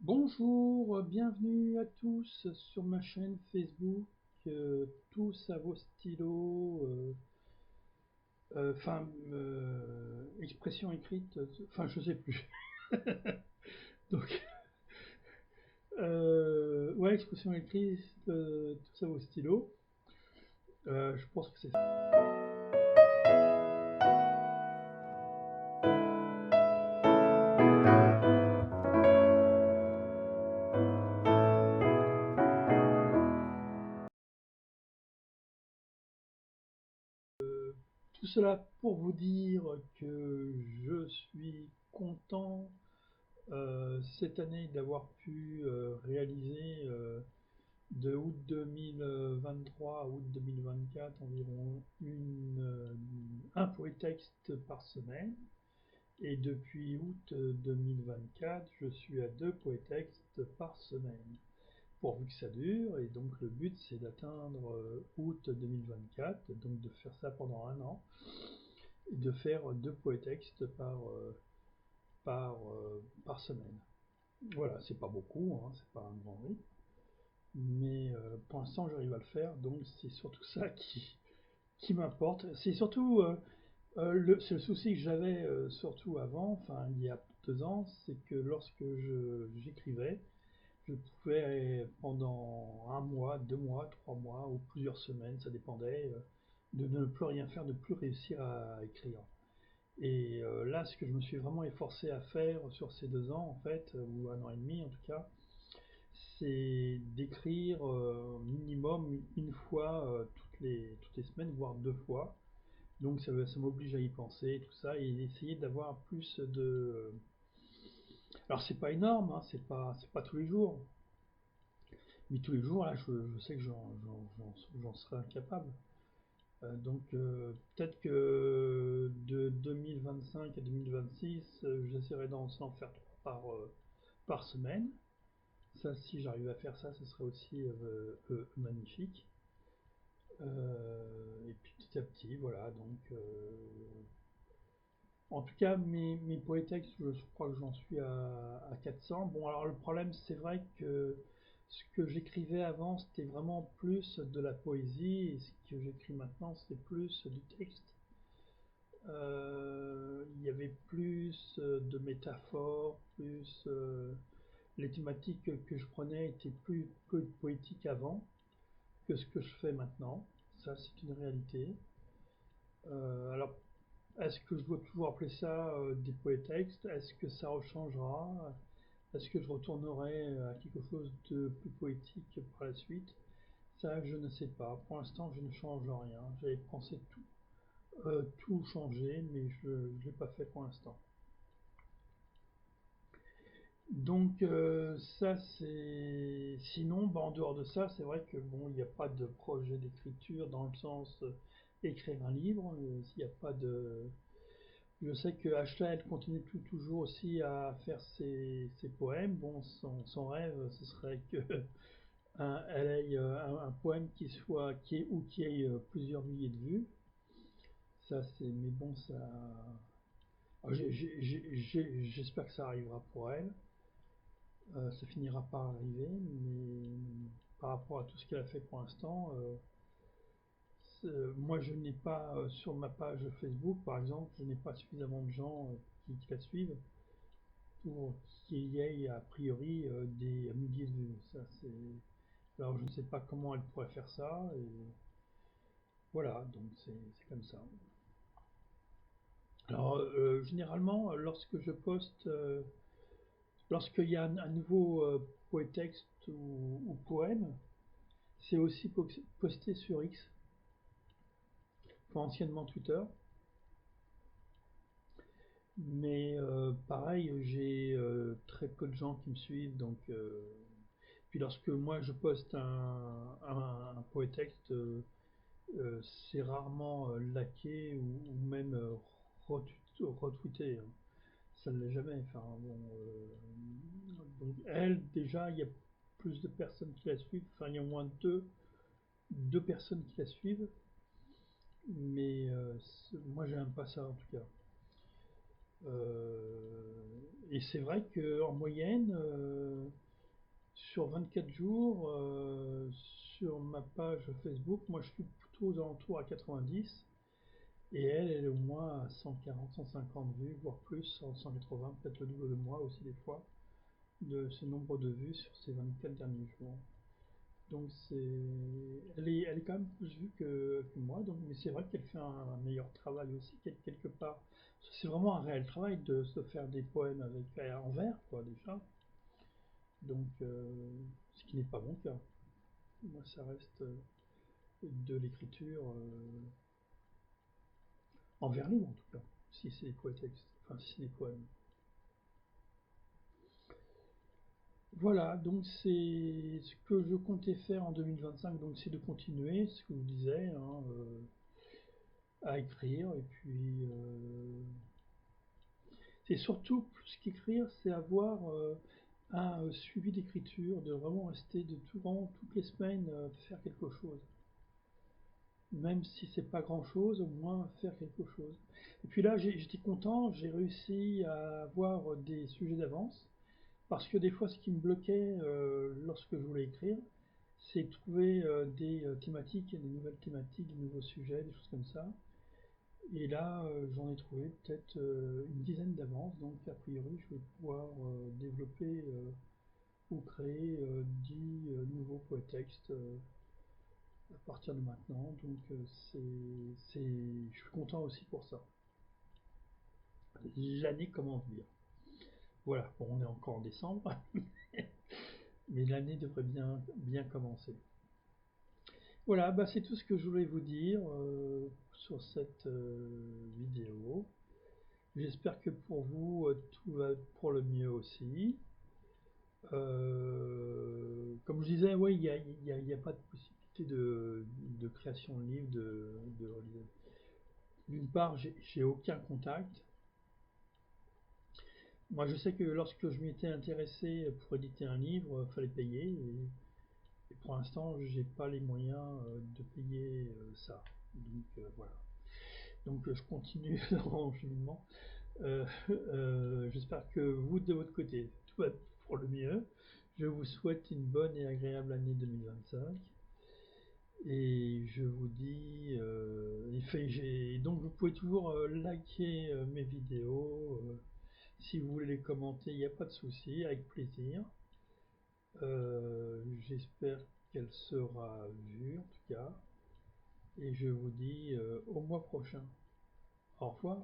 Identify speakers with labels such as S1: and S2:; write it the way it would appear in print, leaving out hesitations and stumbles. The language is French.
S1: Bonjour, bienvenue à tous sur ma chaîne Facebook, tous à vos stylos, expression écrite, enfin je sais plus. Donc, ouais, expression écrite, tous à vos stylos. Je pense que c'est tout cela pour vous dire que je suis content cette année d'avoir pu réaliser de août 2023 à août 2024 environ un poétexte par semaine. Et depuis août 2024, je suis à 2 poétextes par semaine, pourvu que ça dure. Et donc le but, c'est d'atteindre août 2024, donc de faire ça pendant un an, et de faire 2 poétextes par semaine. Voilà, c'est pas beaucoup, hein, c'est pas un grand rythme. Mais pour l'instant j'arrive à le faire, donc c'est surtout ça qui m'importe. C'est surtout c'est le souci que j'avais surtout avant, enfin il y a 2 ans, c'est que lorsque j'écrivais, je pouvais pendant un mois, 2 mois, 3 mois ou plusieurs semaines, ça dépendait, de ne plus rien faire, de plus réussir à écrire. Et là, ce que je me suis vraiment efforcé à faire sur ces 2 ans, en fait, ou un an et demi en tout cas, c'est d'écrire minimum une fois toutes les semaines, voire 2 fois. Donc ça m'oblige à y penser, tout ça, et essayer d'avoir plus de... Alors c'est pas énorme, hein, c'est pas tous les jours, mais tous les jours, là, je sais que j'en serai incapable. Donc peut-être que de 2025 à 2026, j'essaierai d'en faire 3 par semaine. Ça, si j'arrive à faire ça, ce serait aussi magnifique. Et puis petit à petit, voilà. Donc, en tout cas, mes poétextes, je crois que j'en suis à 400. Bon, alors le problème, c'est vrai que ce que j'écrivais avant, c'était vraiment plus de la poésie, et ce que j'écris maintenant, c'est plus du texte. Il y avait plus de métaphores, plus les thématiques que je prenais étaient plus poétiques avant que ce que je fais maintenant. Ça, c'est une réalité. Alors, est-ce que je dois toujours appeler ça des poétextes? Est-ce que ça rechangera? Est-ce que je retournerai à quelque chose de plus poétique par la suite? Ça, je ne sais pas. Pour l'instant, je ne change rien. J'avais pensé tout changer, mais je ne l'ai pas fait pour l'instant. Donc ça c'est sinon bah, en dehors de ça c'est vrai que bon il n'y a pas de projet d'écriture dans le sens écrire un livre, il n'y a pas de. Je sais que Ashla elle continue toujours aussi à faire ses poèmes. Bon son rêve ce serait que elle ait un poème qui ait plusieurs milliers de vues. Ça c'est mais bon ça. J'espère que ça arrivera pour elle. Ça finira par arriver, mais par rapport à tout ce qu'elle a fait pour l'instant, moi je n'ai pas, sur ma page Facebook par exemple, je n'ai pas suffisamment de gens qui la suivent pour qu'il y ait a priori des milliers de vues. Ça, alors je ne sais pas comment elle pourrait faire ça, et voilà, donc c'est comme ça. Alors généralement, lorsque je poste, lorsqu'il y a un nouveau poétexte ou poème, c'est aussi posté sur X, enfin anciennement Twitter. Mais pareil, j'ai très peu de gens qui me suivent, donc puis lorsque moi je poste un poétexte, c'est rarement liké ou même retweeté, hein. Ça ne l'est jamais. Enfin bon, donc elle déjà, il y a plus de personnes qui la suivent. Enfin, il y a au moins deux personnes qui la suivent, mais moi j'aime pas ça en tout cas. et c'est vrai qu'en moyenne, sur 24 jours, sur ma page Facebook, moi je suis plutôt aux alentours à 90, et elle est au moins à 140, 150 vues, voire plus, 180, peut-être le double de moi aussi des fois, de ce nombre de vues sur ces 24 derniers jours. Donc elle est quand même plus vue que moi, donc, mais c'est vrai qu'elle fait un meilleur travail aussi quelque part. C'est vraiment un réel travail de se faire des poèmes avec en vers, quoi, déjà. Donc, ce qui n'est pas mon cas. Moi, ça reste de l'écriture en vers libre, en tout cas, si c'est des poétextes, enfin, si c'est des poèmes. Voilà, donc c'est ce que je comptais faire en 2025, donc c'est de continuer, ce que je vous disais, hein, à écrire, et puis c'est surtout plus qu'écrire, c'est avoir un suivi d'écriture, de vraiment rester vraiment, toutes les semaines faire quelque chose. Même si c'est pas grand chose, au moins faire quelque chose. Et puis là, j'étais content, j'ai réussi à avoir des sujets d'avance, parce que des fois, ce qui me bloquait lorsque je voulais écrire, c'est trouver des thématiques, des nouvelles thématiques, des nouveaux sujets, des choses comme ça. Et là, j'en ai trouvé peut-être une dizaine d'avance, donc a priori, je vais pouvoir développer ou créer 10 nouveaux poétextes à partir de maintenant. Donc, je suis content aussi pour ça. L'année commence bien. Voilà, bon, on est encore en décembre, mais l'année devrait bien commencer. Voilà, bah, c'est tout ce que je voulais vous dire sur cette vidéo. J'espère que pour vous, tout va pour le mieux aussi. Comme je disais, oui, il y a pas de possibilité de création de livre. D'une part, j'ai aucun contact. Moi, je sais que lorsque je m'étais intéressé pour éditer un livre, il fallait payer. Et pour l'instant, j'ai pas les moyens de payer ça. Donc voilà. Donc je continue dans mon cheminement. J'espère que vous, de votre côté, tout va pour le mieux. Je vous souhaite une bonne et agréable année 2025. Et je vous dis, donc vous pouvez toujours liker mes vidéos. Si vous voulez les commenter, il n'y a pas de souci, avec plaisir. J'espère qu'elle sera vue en tout cas. Et je vous dis au mois prochain. Au revoir.